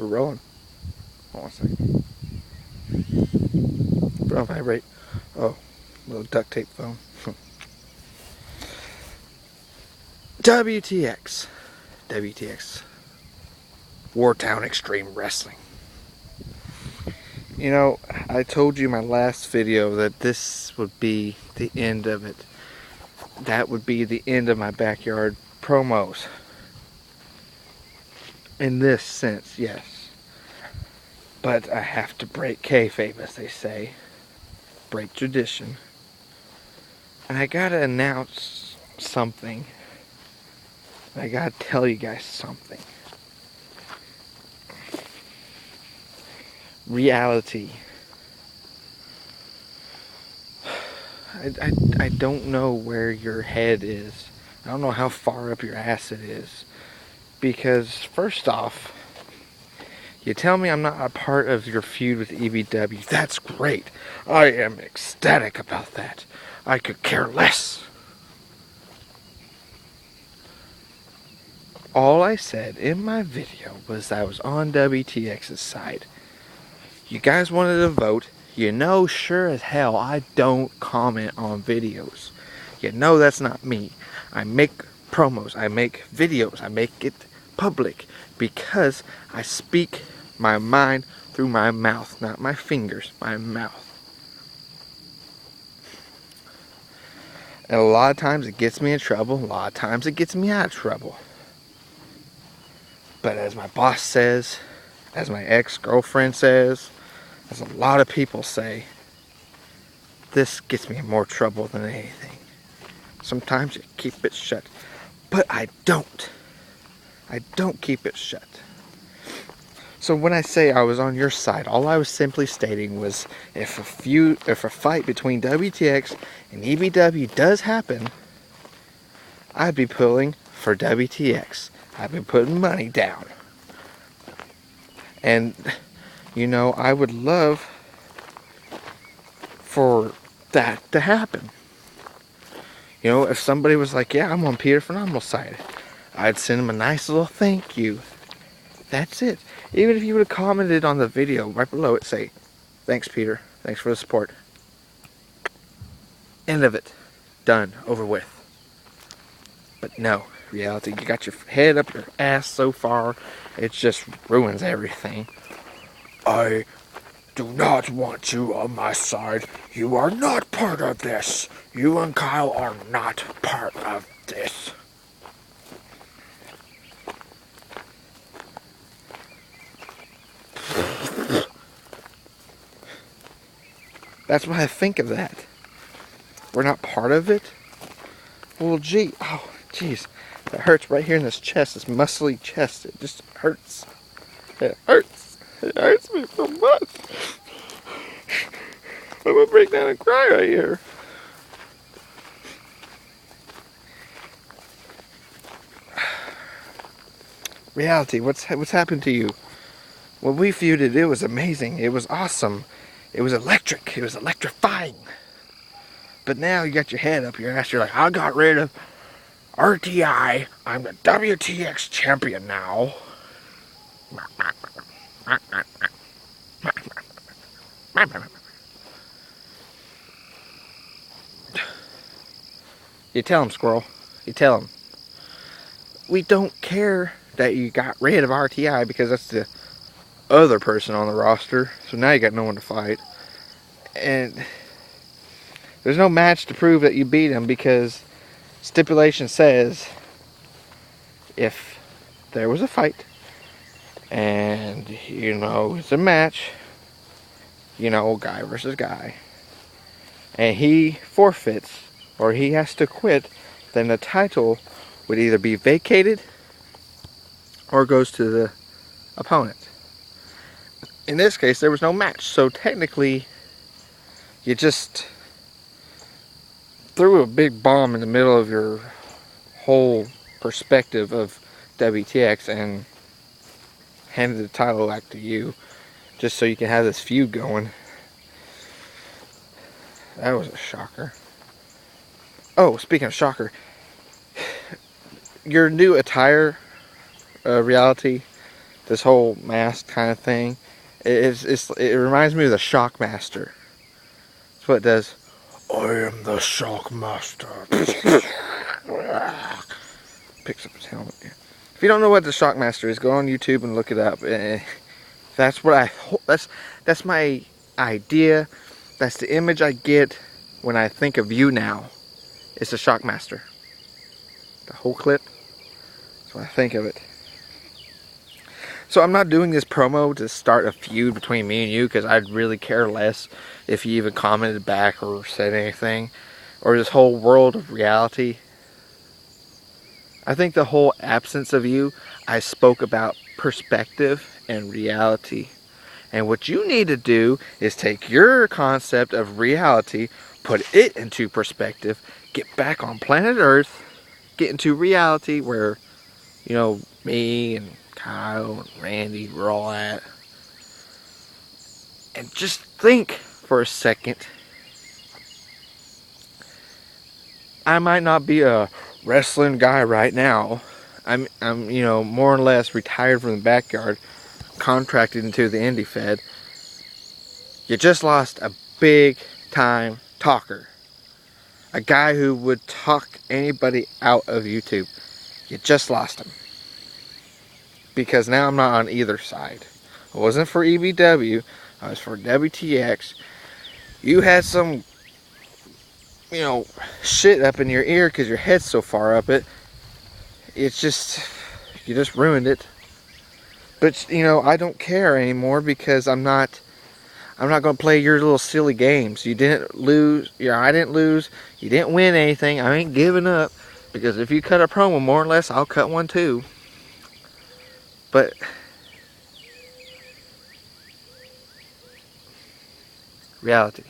we're rolling. Hold on a second. Put on vibrate. Oh, little duct tape phone. WTX. WTX. Wartown Extreme Wrestling. You know, I told you in my last video that this would be the end of it. That would be the end of my backyard promos. In this sense, yes. But I have to break kayfabe, as they say. Break tradition. And I gotta announce something. I gotta tell you guys something. Reality. I don't know where your head is. I don't know how far up your ass it is. Because, first off, you tell me I'm not a part of your feud with EBW. That's great. I am ecstatic about that. I could care less. All I said in my video was I was on WTX's side. You guys wanted to vote. You know sure as hell I don't comment on videos. You know that's not me. I make promos. I make videos. I make it public because I speak my mind through my mouth. Not my fingers, my mouth. And a lot of times it gets me in trouble. A lot of times it gets me out of trouble. But as my boss says, as my ex-girlfriend says, as a lot of people say, this gets me in more trouble than anything. Sometimes you keep it shut. But I don't. I don't keep it shut. So when I say I was on your side, all I was simply stating was if a fight between WTX and EBW does happen, I'd be pulling for WTX. I'd be putting money down. And, you know, I would love for that to happen. You know, if somebody was like, yeah, I'm on Peter Phenomenal's side, I'd send him a nice little thank you. That's it. Even if you would have commented on the video right below it, say, thanks Peter, thanks for the support. End of it. Done. Over with. But no, reality, you got your head up your ass so far, it just ruins everything. I do not want you on my side. You are not part of this. You and Kyle are not part of this. That's what I think of that. We're not part of it? Well, gee, oh, jeez. That hurts right here in this chest, this muscly chest. It just hurts. It hurts. It hurts me so much. I'm gonna break down and cry right here. Reality, what's happened to you? When we feuded, it was amazing. It was awesome. It was electric. It was electrifying. But now you got your head up your ass. You're like, I got rid of RTI. I'm the WTX champion now. You tell him, Squirrel. You tell him. We don't care that you got rid of RTI because that's the other person on the roster. So now you got no one to fight. And there's no match to prove that you beat him because stipulation says if there was a fight and, you know, it's a match, you know, guy versus guy, and he forfeits or he has to quit, then the title would either be vacated or goes to the opponent. In this case, there was no match, so technically you just threw a big bomb in the middle of your whole perspective of WTX and handed the title back to you just so you can have this feud going. That was a shocker. Oh, speaking of shocker, your new attire, reality, this whole mask kind of thing. It reminds me of the Shockmaster. That's what it does. I am the Shockmaster. Picks up his helmet. If you don't know what the Shockmaster is, go on YouTube and look it up. That's what that's my idea. That's the image I get when I think of you now. It's the Shockmaster. The whole clip. That's what I think of it. So I'm not doing this promo to start a feud between me and you, because I'd really care less if you even commented back or said anything, or this whole world of reality. I think the whole absence of you, I spoke about perspective and reality. And what you need to do is take your concept of reality, put it into perspective, get back on planet Earth, get into reality where, you know, me and Kyle and Randy, we're all at. And just think for a second. I might not be a wrestling guy right now. I'm you know, more or less retired from the backyard, contracted into the indie fed. You just lost a big time talker. A guy who would talk anybody out of YouTube. You just lost him. Because now I'm not on either side. I wasn't for EBW. I was for WTX. You had some, you know, shit up in your ear because your head's so far up it. It's just, you just ruined it. But, you know, I don't care anymore because I'm not going to play your little silly games. You didn't lose. Yeah, I didn't lose. You didn't win anything. I ain't giving up. Because if you cut a promo, more or less, I'll cut one too. But reality.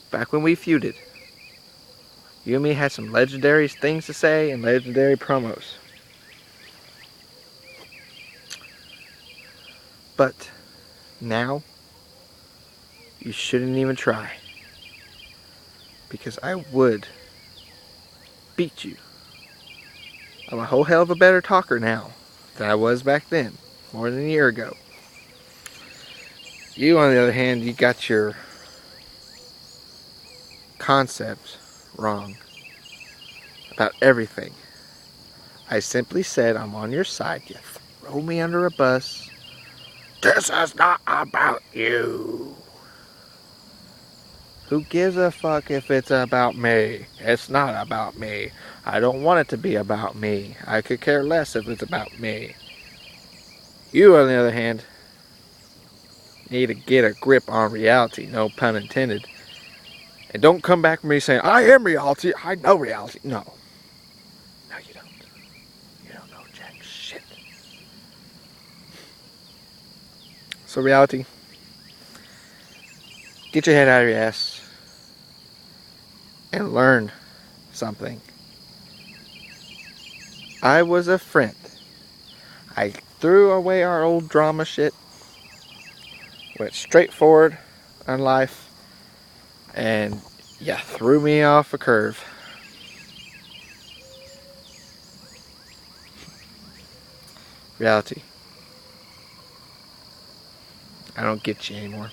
Back when we feuded, you and me had some legendary things to say and legendary promos. But now, you shouldn't even try. Because I would beat you. I'm a whole hell of a better talker now than I was back then, more than a year ago. You, on the other hand, you got your concept wrong about everything. I simply said I'm on your side. You throw me under a bus. This is not about you. Who gives a fuck if it's about me? It's not about me. I don't want it to be about me. I could care less if it's about me. You, on the other hand, need to get a grip on reality, no pun intended. And don't come back to me saying, I am reality, I know reality. No. No, you don't. You don't know jack shit. So reality, get your head out of your ass and learn something. I was a friend. I threw away our old drama shit, went straight forward on life, and you threw me off a curve. Reality. I don't get you anymore.